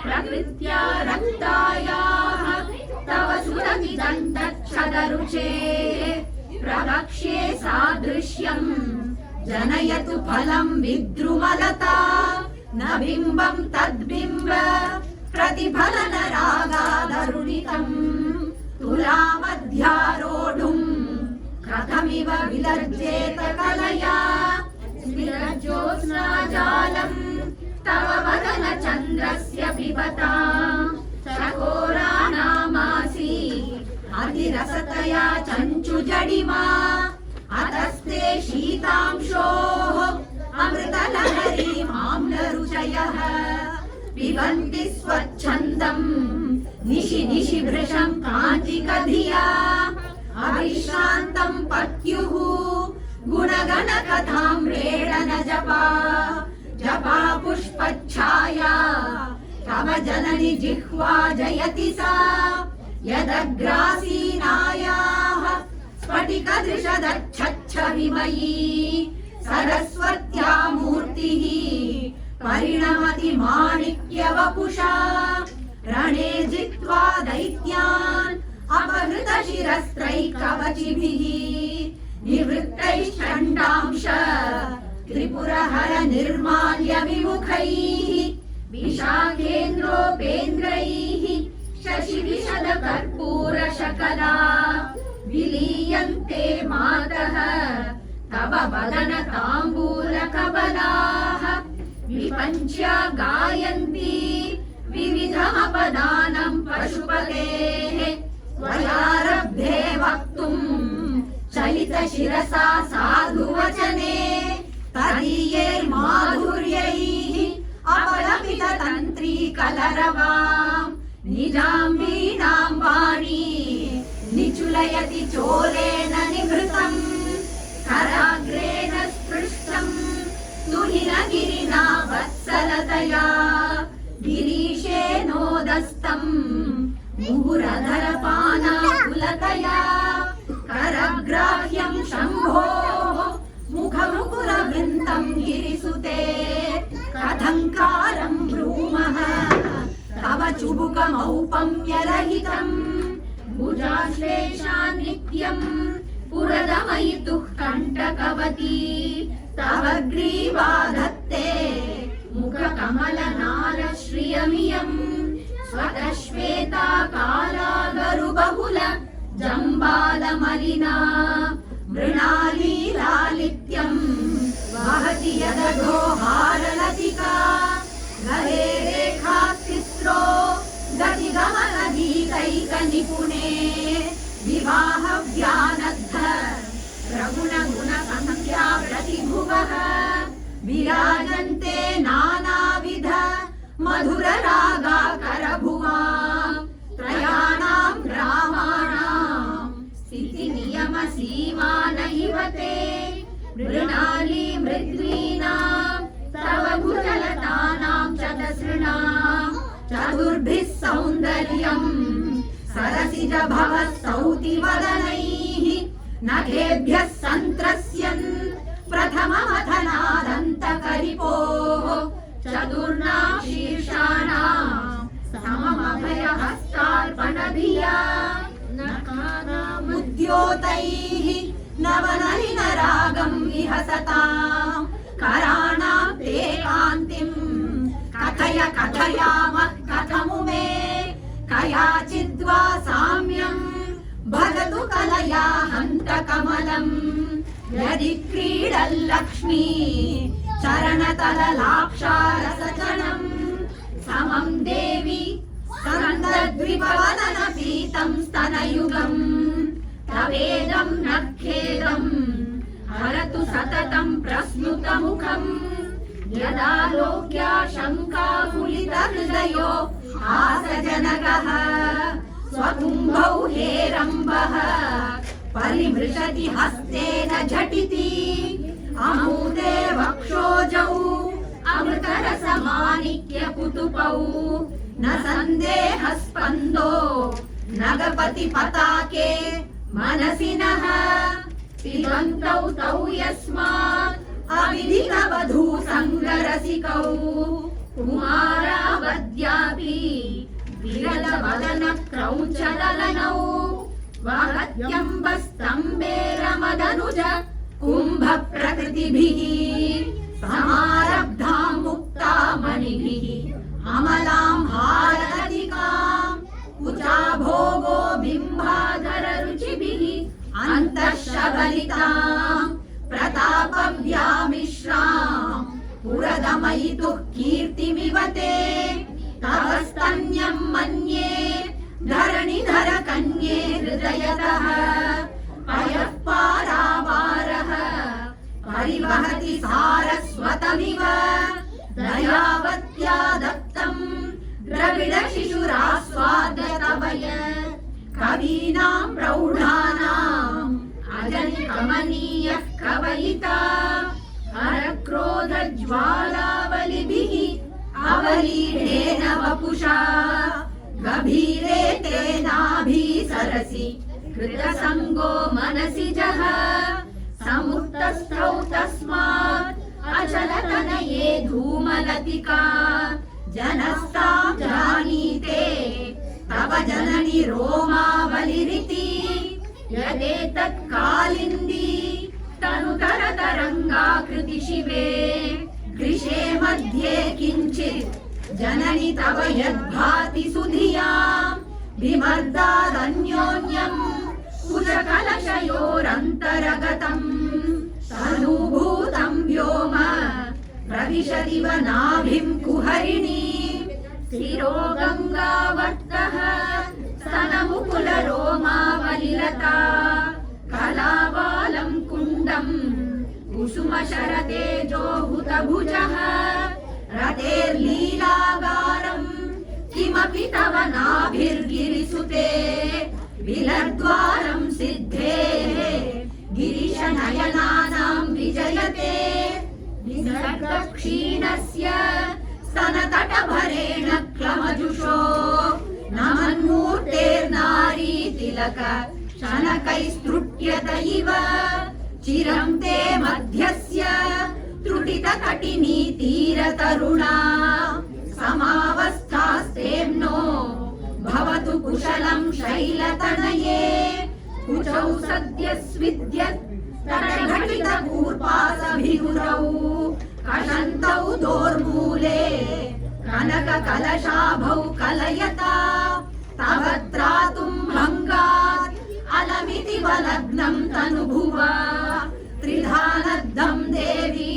प्रकृत्या रक्तायाः तव सुरभिदन्तच्छदरुचे प्रवक्ष्ये सादृश्यम् जनयतु फलम् विद्रुमलता न बिम्बम् तद्बिम्ब प्रतिफलन रागादरुणितम् तुलामध्यारोढुम् कथमिव विलज्जेत कलया स्मिरज्योत्स्नाजालम् तव वदन चन्द्रस्य पिबता चकोरानामासि अतिरसतया चञ्चुजडिमा अतस्ते शीतांशोः अमृतलहरीमाम्लरुचयः पिबन्ति स्वच्छन्दम् निशि निशि भृशम् काञ्चिकधिया अविश्रान्तम् पत्युः गुणगणकथाम् रेडन जपा जपा पुष्पच्छाया तव जननि जिह्वा जयति सा यदग्रासीनायाः स्फटिकदृशदच्छच्छविमयी सरस्वत्या मूर्तिः परिणमति माणिक्यवपुषा रणे जित्वा दैत्यान् अपहृतशिरस्त्रैकवचिभिः निवृत्तैश्चण्डांश त्रिपुरहर निर्माल्य विमुखैः विशाखेन्द्रोपेन्द्रैः शशिविशद कर्पूरशकला विलीयन्ते मातः तव वदन ताम्बूलकबलाः विपञ्च्या गायन्ति विविधमपदानम् पशुपतेः त्वयारब्धे वक्तुम् चलितशिरसा साधुवचने तदीयैर्माधुर्यैः अपलपिततन्त्री कलरवाम् निजाम् वीणाम् वाणी निचुलयति चोलेन निभृतम् कराग्रेण स्पृष्टम् तुहिनगिरिना वत्सलतया गिरीशेनोदस्तम् मुहुरधरपानाकुलतया करग्राह्यम् शम्भोः मुखमुकुरवृन्तम् गिरिसुते कथङ्कारम् ब्रूमः तव चुबुकमौपम्यरहितम् भुजाश्लेषान् नित्यम् पुरदमयितुः कण्टकवती तव ग्रीवा धत्ते मुखकमलनालश्रियमियम् स्वतश्वेता कालागरुबहुल जम्बालमलिना मृणालीलालित्यम् वहति यदघोहारलतिका गहे रेखास्तिस्रो गतिगमनगीतैकनिपुणे विवाहव्यानद्ध प्रगुणगुणसंख्या प्रतिभुवः विराजन्ते नानाविध मधुररागाकरभुवाम् त्रयाणाम् ग्रामाणाम् स्थितिनियमसीमा नैव ते मृणाली मृद्वीनाम् तव भुजलतानाम् चतसृणाम् चतुर्भिः सौन्दर्यम् सरसिज भव स्तौतिवदनैः नखेभ्यः सन्त्रस्यन् प्रथममथनादन्तकरिपोः चतुर्णाम् शीर्षाणाम् सममभयहस्तार्पणधिया नखानामुद्योतैः नवनलिनरागम् विहसताम् कराणाम् ते कान्तिम् कथय कथयामः कथमु मे कयाचिद्वा साम्यम् भगतु कलया हन्त कमलम् यदि क्रीडल्लक्ष्मी चरणतललाक्षारसचनम् समम् देवी स्कन्दद्विपवदनपीतम् स्तनयुगम् तवेदम् न खेदम् हरतु सततम् प्रस्नुतमुखम् यदा लोक्या शङ्काकुलितहृदयो हासजनकः स्वकुम्भौ हेरम्बः परिमृशति हस्तेन झटिति अमूते वक्षोजौ अमृतरसमाणिक्यकुतुपौ न सन्देहस्पन्दो नगपति पताके मनसि नः पिबन्तौ तौ यस्मात् अविदितवधू सङ्गरसिकौ कुमारावद्यापि विरलवदन क्रौञ्चललनौ वागत्यम्बस्तम्बेरमदनुज कुम्भ प्रकृतिभिः समारब्धाम् मुक्ता मणिभिः अमलाम् हारलतिकाम् कुचा भोगो बिम्बाधर रुचिभिः अन्तःशबलिताम् प्रतापव्यामिश्राम् पुरदमयितुः कीर्तिमिव ते तव स्तन्यम् मन्ये धरणिधर कन्ये हृदयतः पयः पारावारः परिवहति सारस्वतमिव दयावत्या दत्तम् द्रविड शिशुरास्वाद्यतवय कवीनाम् प्रौढानाम् अजनि कमनीयः कवयिता हरक्रोधज्वालावलिभिः अवलीढेन वपुषा गभीरे तेनाभि सरसि कृतसङ्गो मनसि जः समुत्तस्थौ तस्मात् अचलतनये धूमलतिका जनस्तां जानीते तव जननि रोमावलिरिति यदेतत् कालिन्दी तनुतरतरङ्गाकृति शिवे कृशे मध्ये किञ्चित् जननि तव यद्भाति सुधियाम् विमर्दादन्योन्यम् कुशकलशयोरन्तरगतम् तनूभूतम् व्योम प्रविशदिव नाभिम् कुहरिणी स्थिरो गङ्गावर्तः स्तनमुकुलरोमावलिलता कलाबालम् कुण्डम् कुसुमशरतेजो हुतभुजः रतेर्लीलागारम् किमपि तव नाभिर्गिरिसुते विलद्वारम् सिद्धेः गिरिशनयनानाम् विजयते निसर्गक्षीणस्य स्तनतटभरेण क्लमजुषो नमन्मूर्तेर्नारी तिलक शनकैस्तृट्यत इव चिरं ते मध्यस्य त्रुटितकटिनी तीरतरुणा समावस्थास्तेम्नो भवतु कुशलं शैलतनये कुचौ सद्यस्विद्यत् तटघटितकूर्पासभिगुरौ कषन्तौ दोर्मूले कनककलशाभौ कलयता तव त्रातुम् भङ्गात् अलमिति वलग्नम् तनुभुवा त्रिधानद्धम् देवी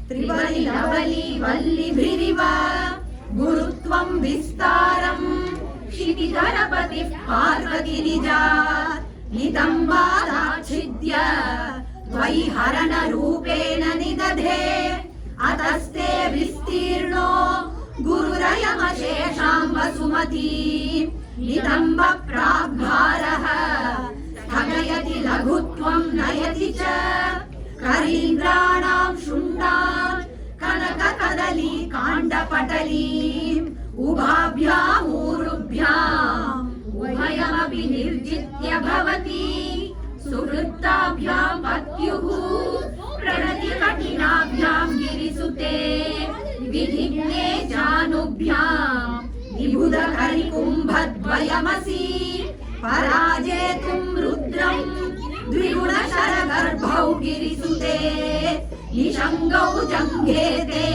त्रिवलि लवली वल्लिभिरिव गुरुत्वम् विस्तारम् क्षितिधरपतिः पार्वती निजात् नितम्बादाच्छिद्य त्वयि हरणरूपेण निदधे अतस्ते विस्तीर्णो गुरुरयमशेषाम् वसुमती नितम्ब प्राग्भारः स्थगयति लघुत्वम् नयति च करीन्द्राणाम् शुण्डान् कनककदली काण्डपटलीम् उभाभ्यामूरुभ्याम् उभयमपि निर्जित्य भवति सुहृत्ताभ्याम् पत्युः प्रणति कठिनाभ्याम् गिरिसुते विधिज्ञे जानुभ्याम् विबुधकरिकुम्भद्वयमसि पराजेतुम् रुद्रम् द्विगुणशरगर्भौ गिरिसुते निषङ्गौ जङ्घेते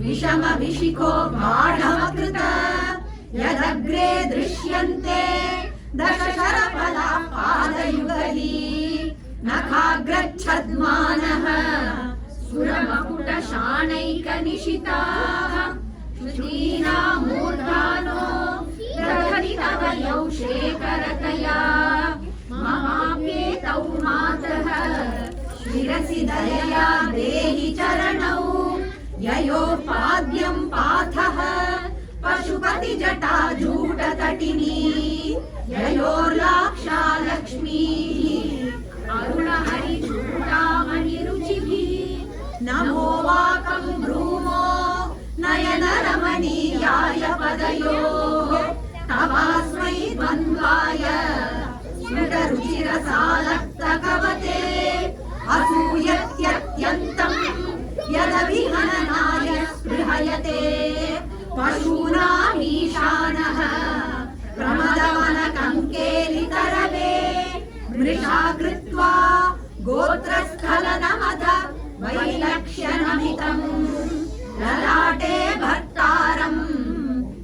विषमविशिखो बाणमकृत यदग्रे दृश्यन्ते दशशरफला पादयुगली नखाग्रच्छद्मानः सुरमकुटशाणैकनिशिताः श्रुतीनामूर्धानो दधति तव यौ शेखरतया ममाप्येतौ मातः शिरसि दयया देहि चरणौ ययोपाद्यं पाथः पशुपतिजटाजूटतटिनी ययोर्लाक्षा लक्ष्मीः अरुणहरिचूडामणिरुचिभिः नमो वाकं भ्रूमो नयनरमणीयाय पदयोः तवास्मै द्वन्द्वाय स्फुटरुचिरसालक्तकवते असूयत्यत्यन्तम् यदभिहननाय स्पृहयते पशूनामीशानः प्रमदवनकङ्केलितरवे मृषा कृत्वा गोत्रस्खलनमथ वैलक्ष्यनमितम् ललाटे भर्तारम्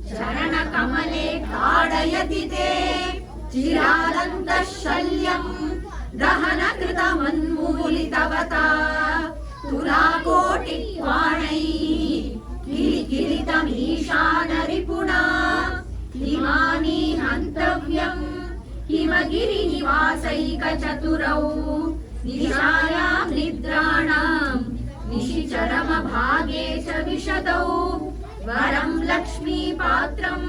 चरणकमले ताडयति ते चिरादन्तः शल्यम् दहनकृतमन्मूलितवता तुलाकोटिक्वाणैः किलिकिलितमीशानरिपुणा हिमानि हन्तव्यम् हिमगिरिनिवासैकचतुरौ निशायां निद्राणाम् निशिचरमभागे च विशदौ वरं लक्ष्मीपात्रम्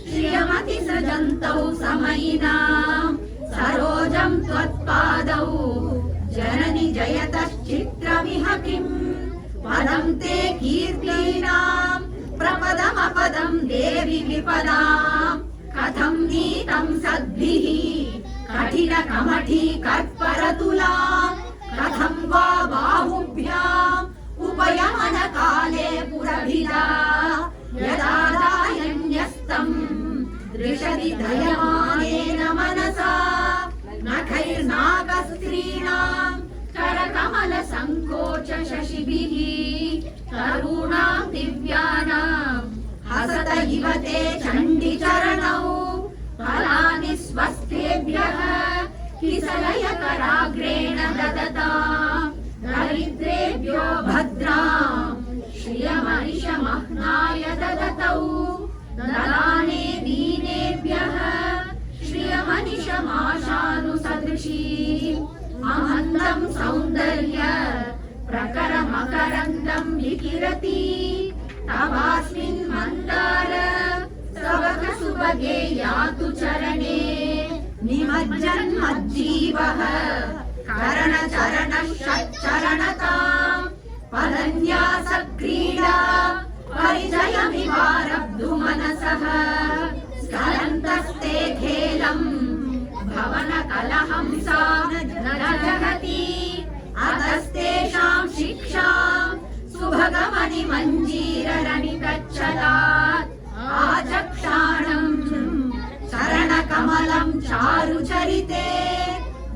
श्रियमतिसृजन्तौ समयिनाम् सरोजं त्वत्पादौ जननि जयतश्चित्रमिह किम् पदं ते कीर्तीनां प्रपदमपदं देवि विपदाम् कथं नीतं सद्भिः कठिनकमठी कर्परतुलाम् कथं वा बाहुभ्याम् उपयमनकाले पुरभिदा यदादायन्यस्तम् दृशति दयमानेन मनसा नखैर्नागस्त्रीणाम् करकमलसङ्कोच शशिभिः तरूणां दिव्यानाम् हसत इव ते चण्डिचरणौ फलानि स्वस्तेभ्यः किसलयकराग्रेण ददताम् दरिद्रेभ्यो भद्राम् श्रियमनिशमह्नाय ददतौ ददाने दीनेभ्यः श्रियमनिशमाशानुसदृशी अमन्दं सौन्दर्य प्रकरमकरन्दं विकिरति तवास्मिन् मन्दार स्तवकसुभगे यातु चरणे निमज्जन्मज्जीवः करणचरणः षट्चरणताम् पदन्यासक्रीडा परिचयमिवारब्धु मनसः स्खलन्तस्ते खेलम् भवनकलहंसा न जगति अतस्तेषां शिक्षाम् सुभगमणिमञ्जीररणितच्छलात् आचक्षाणम् चरणकमलं चारुचरिते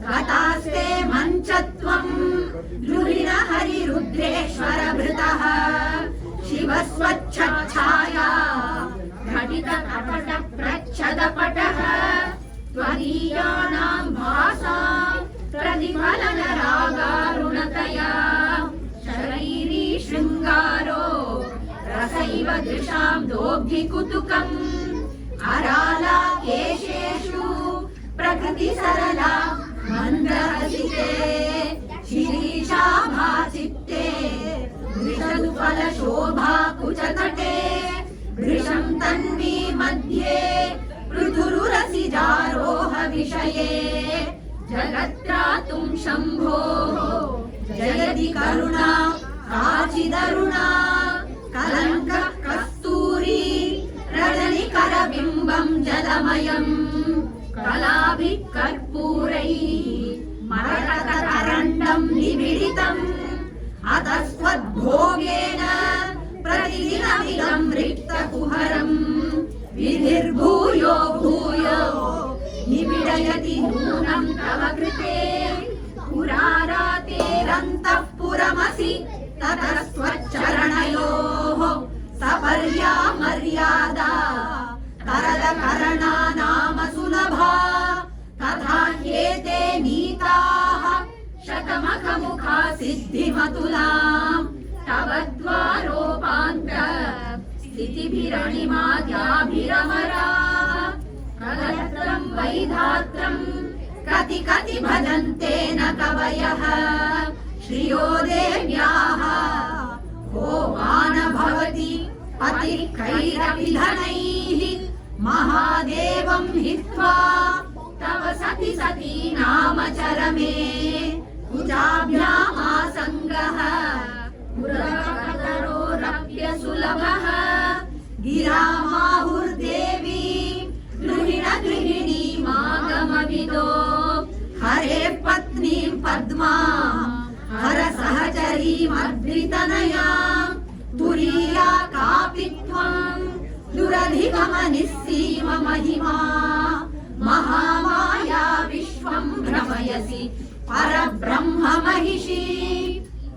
गतास्ते मञ्चत्वम् द्रुहिण हरिरुद्रेश्वर भृतः शिवस्वच्छाया घटितकपट प्रच्छदपटः त्वदीयानां भासां प्रतिफलनरागारुणतया शरीरी शृङ्गारो रसैव दृशां दोग्धिकुतुकम् अराला केशेषु प्रकृतिसरला मन्दहसिते शिरीषा भासिते वृषदुफलशोभा कुचतटे वृषं तन्वी मध्ये पृथुरुरसिजारोह विषये जगत्रातुं शम्भोः जयति करुणा काचिदरुणा कलङ्कः कस्तूरी रजनिकरबिम्बं जलमयम् कलाभिः कर्पूरैः मरकतरण्डं निबिडितम् अतस्त्वद्भोगेन प्रतिदिनमिदं रिक्तकुहरम् विधिर्भूयो भूयो निबिडयति नूनं तव कृते पुरारातेरन्तः पुरमसि ततस्त्वच्चरणयोः सपर्या मर्यादा करदकरणा नाम सुलभा तथा ह्येते नीताः शतमखमुखा सिद्धिमतुलाम् तव द्वारोपान्त स्थितिभिरणिमाद्याभिरमराः कलत्रम् वैधात्रम् कति कति भजन्ते न कवयः श्रियो देव्याः को वा न भवति पतिर्कैरपि धनैः महादेवं हित्वा तव सति सती नाम चरमे कुजाभ्यामासङ्गः पुरकरोरप्यसुलभः गिरामाहुर्देवी गृहिणीमागमविदो हरे पत्नीं पद्मा हर सहचरीमद्रितनया तुरीया कापि त्वं दुरधिगमनिस्सीम महिमा महामाया विश्वं भ्रमयसि परब्रह्म महिषी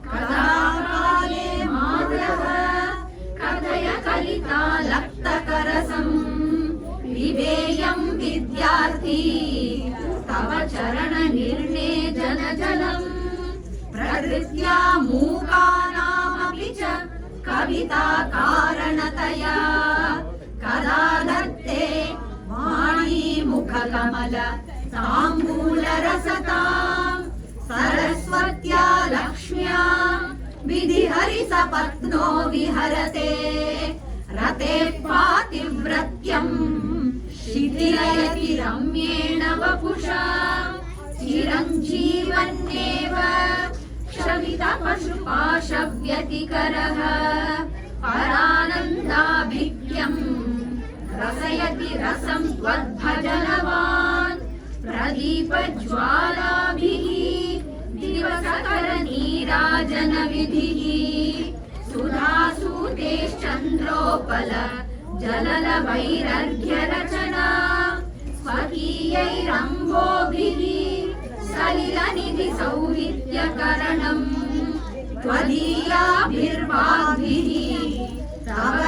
कदा काले मातः कथय कलिता लक्तकरसम् पिबेयं विद्यार्थी तव चरण निर्णेजन जलम् प्रकृत्या मूकानामपि च कविता कारणतया कदा दत्ते वाणी मुखकमल ताम्बूलरसताम् सरस्वत्या लक्ष्म्या विधिहरिसपत्नो विहरते रते पातिव्रत्यम् शिथिलयति रम्येण वपुषा चिरञ्जीवन्नेव क्षमितपशुपाशव्यतिकरः परानन्दाभिक्यम् रसयति रसं त्वद्भजनवान् प्रदीपज्वालाभिः दिवसकरनीराजनविधिः सुधासूतेश्चन्द्रोपल जललवैरर्घ्यरचना स्वकीयैरम्भोभिः सलिलनिधिसौविध्यकरणम् त्वदीयाभिर्वाग्भिः तव